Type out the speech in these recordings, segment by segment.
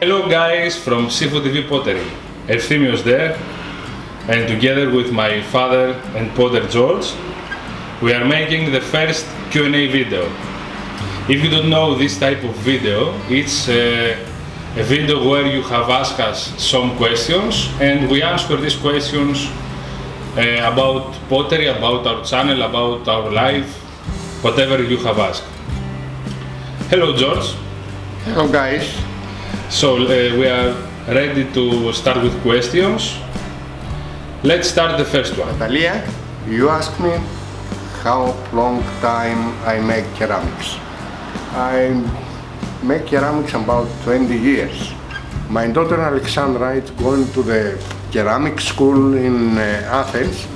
Hello guys from Sifounios Pottery, Sifounios there, and together with my father and Potter George, we are making the first Q&A video. If you don't know this type of video, it's a video where you have asked us some questions and we answer these questions about pottery, about our channel, about our life, whatever you have asked. Hello George. Hello guys. So we are ready to start with questions. Let's start the first one. Natalia, you asked me how long time I make ceramics. I make ceramics about 20 years. My daughter Alexandra is going to the ceramic school in Athens,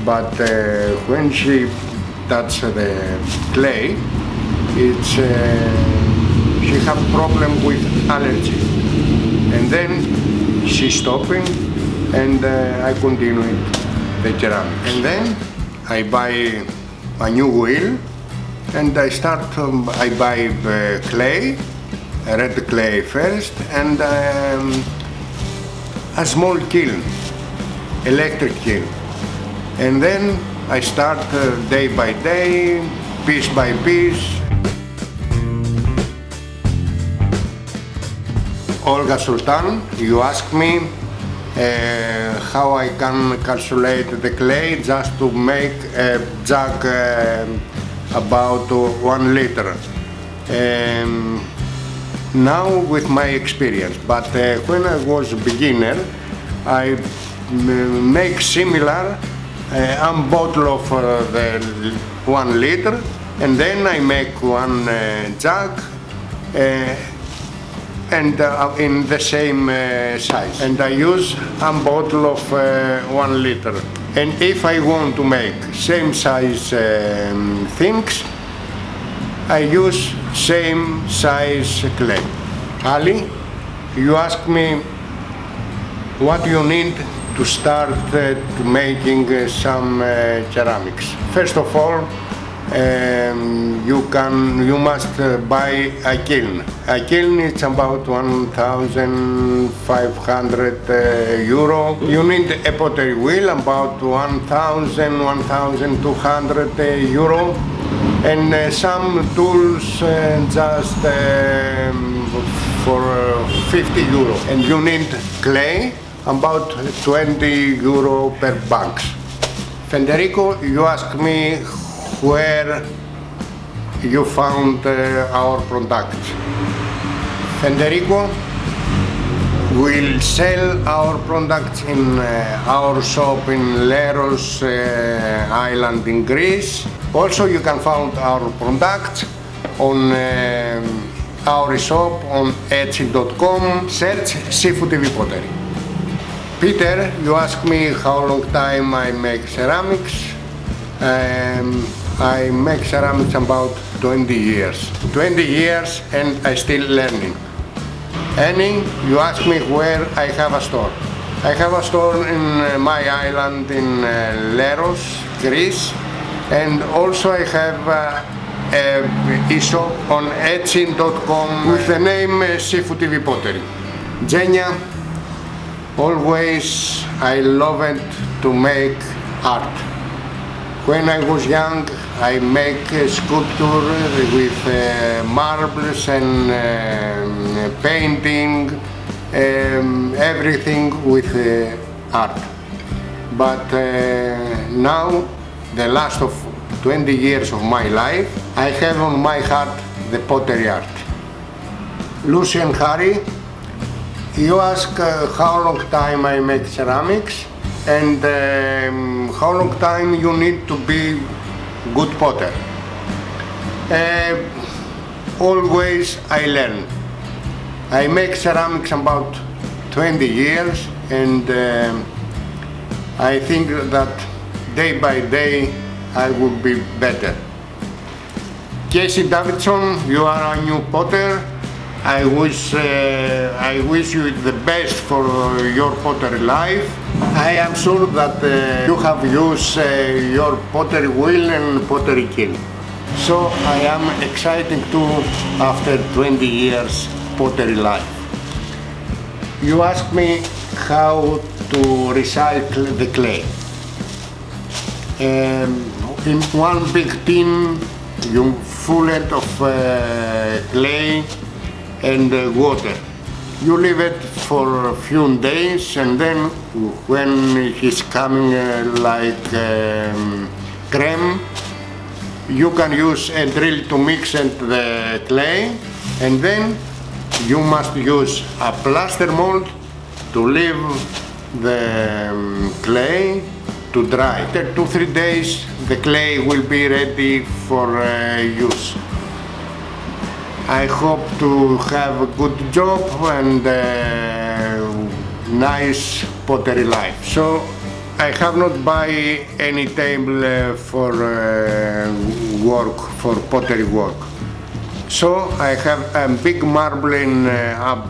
but when she touches the clay, it's she have problem with allergy, and then she's stopping, and I continue the ceramics. And then I buy a new wheel, and I buy clay, red clay first, and a small kiln, electric kiln. And then I start day by day, piece by piece. Olga Sultan, you ask me how I can calculate the clay just to make a jug about 1 liter. Now with my experience, but when I was a beginner, I make similar bottle of the 1 liter, and then I make one jug and in the same size, and I use a bottle of 1 liter. And if I want to make same size things, I use same size clay. Ali, you ask me what you need to start to making some ceramics. First of all, you must buy a kiln. A kiln is about 1,500 euro. You need a pottery wheel about 1,200 euro, and some tools just for 50 euro. And you need clay about 20 euro per box. Federico, you ask me where you found our product. Federico will sell our products in our shop in Leros island in Greece. Also you can find our products on our shop on etsy.com, search Sifounios Pottery. Peter, you ask me how long time I make ceramics. I make ceramics about 20 years. 20 years and I still learning. Annie, you ask me where I have a store. I have a store in my island in Leros, Greece, and also I have an e-shop on etsy.com with the name Sifounios Pottery. Genia, always I loved to make art. When I was young, I make sculpture with marbles and painting, everything with art. But now, the last of 20 years of my life, I have on my heart the pottery art. Lucy and Harry, you ask how long time I make ceramics, and how long time you need to be good potter. Always I learn. I make ceramics about 20 years, and I think that day by day I will be better. Casey Davidson, you are a new potter. I wish you the best for your pottery life. I am sure that you have used your pottery wheel and pottery kiln. So I am excited too after 20 years pottery life. You ask me how to recycle the clay. In one big tin, you fill it of clay and water. You leave it for a few days, and then when it's coming like cream, you can use a drill to mix it the clay, and then you must use a plaster mold to leave the clay to dry. After 2-3 days, the clay will be ready for use. I hope to have a good job and nice pottery life. So I have not buy any table for work, for pottery work. So I have a big marble in a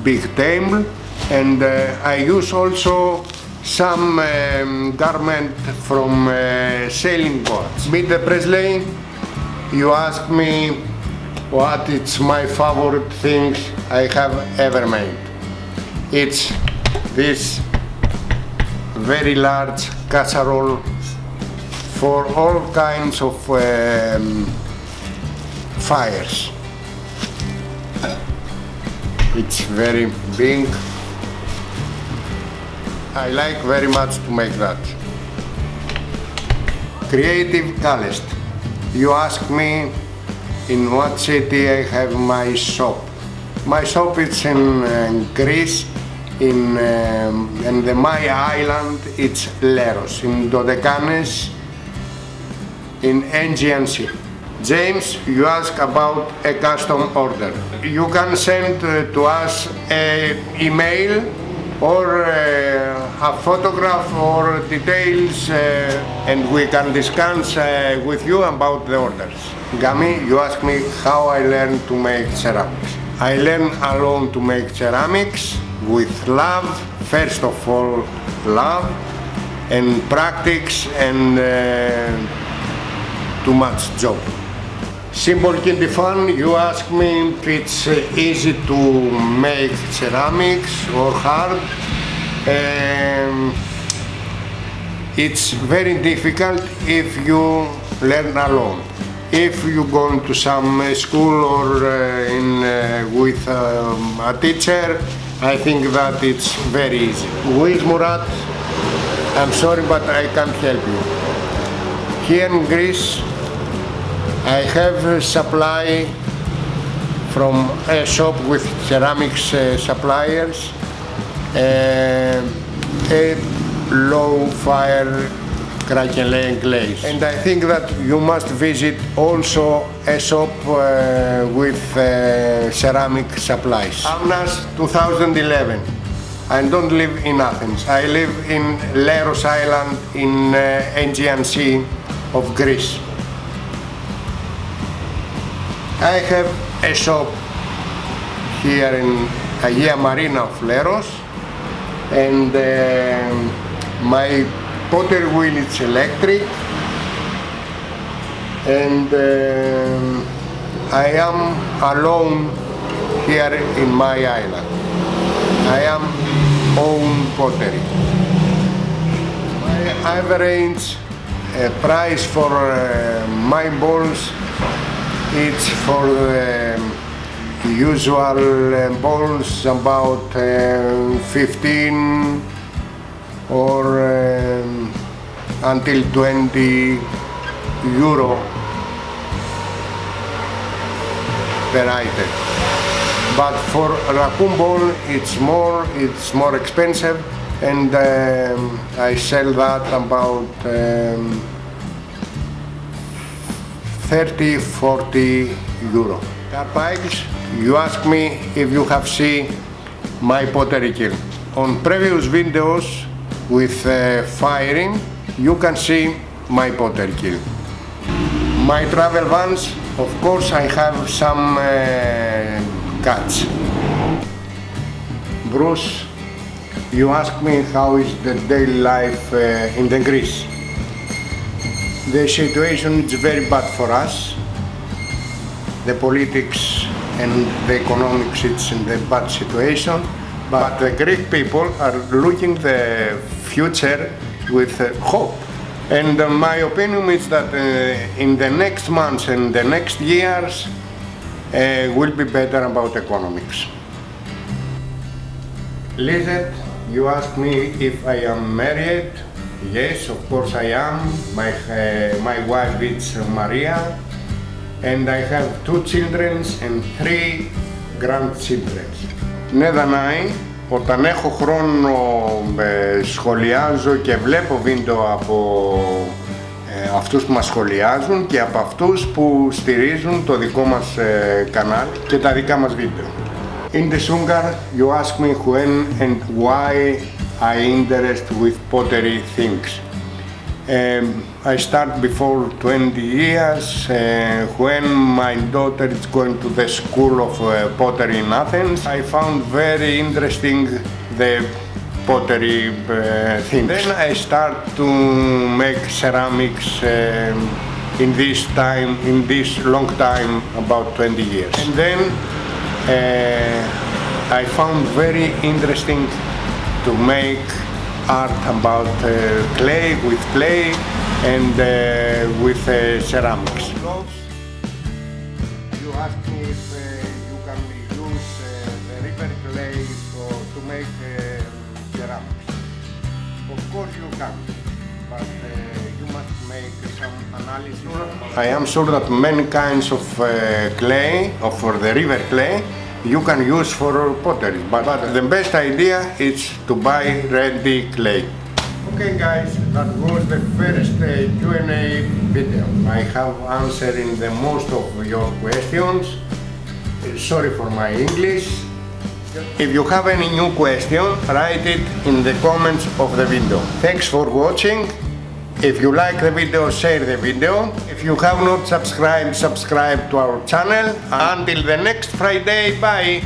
big table, and I use also some garment from sailing boats. Meet the Presley, you ask me what is my favorite things I have ever made. It's this very large casserole for all kinds of fires. It's very big. I like very much to make that. Creative Calist. You ask me in what city I have my shop. My shop is in Greece, in the Maya island. It's Leros, in Dodekanes, in Aegean Sea. James, you ask about a custom order. You can send to us an email or a photograph or details, and we can discuss with you about the orders. Gami, you ask me how I learned to make ceramics. I learned alone to make ceramics with love, first of all love, and practice, and too much job. Simple Kindy Fun, you ask me if it's easy to make ceramics or hard. It's very difficult if you learn alone. If you go to some school or with a teacher, I think that it's very easy. With Murat, I'm sorry, but I can't help you. Here in Greece, I have supply from a shop with ceramics suppliers, a low fire crack and lay and glaze. And I think that you must visit also a shop with ceramic supplies. Amnas 2011. I don't live in Athens. I live in Leros Island in Aegean Sea of Greece. I have a shop here in Agia Marina of Leros, and my pottery wheel is electric, and I am alone here in my island. I am own pottery. My average price for my balls, it's for usual balls about 15 or until 20 euro per item. But for raccoon ball it's more expensive, and I sell that about 30-40 euro. Carpiles, you ask me if you have seen my pottery kiln. On previous videos with firing, you can see my pottery kiln. My travel vans, of course I have some cuts. Bruce, you ask me how is the daily life in the Greece. The situation is very bad for us. The politics and the economics, it's in the bad situation. But the Greek people are looking the future with hope. And my opinion is that in the next months and the next years will be better about economics. Lizette, you asked me if I am married. Yes, of course I am. My wife is Maria, and I have 2 children and 3 grandchildren. Ναι, Δανάη, όταν έχω χρόνο σχολιάζω και βλέπω βίντεο από αυτούς που μας σχολιάζουν και από αυτούς που στηρίζουν το δικό μας κανάλι και τα δικά μας βίντεο. In the Sungar, you ask me when and why I interest with pottery things. I start before 20 years when my daughter is going to the school of pottery in Athens. I found very interesting the pottery things. Then I start to make ceramics in this long time, about 20 years. And then I found very interesting to make art about clay and with ceramics. You asked me if you can use the river clay to make ceramics. Of course you can, but you must make some analysis. I am sure that many kinds of clay, for the river clay, you can use for pottery, but the best idea is to buy ready clay. Okay guys, that was the first Q&A video. I have answered in the most of your questions. Sorry for my English. If you have any new question, write it in the comments of the video. Thanks for watching. If you like the video, share the video. If you have not subscribed, subscribe to our channel. Until the next Friday, bye!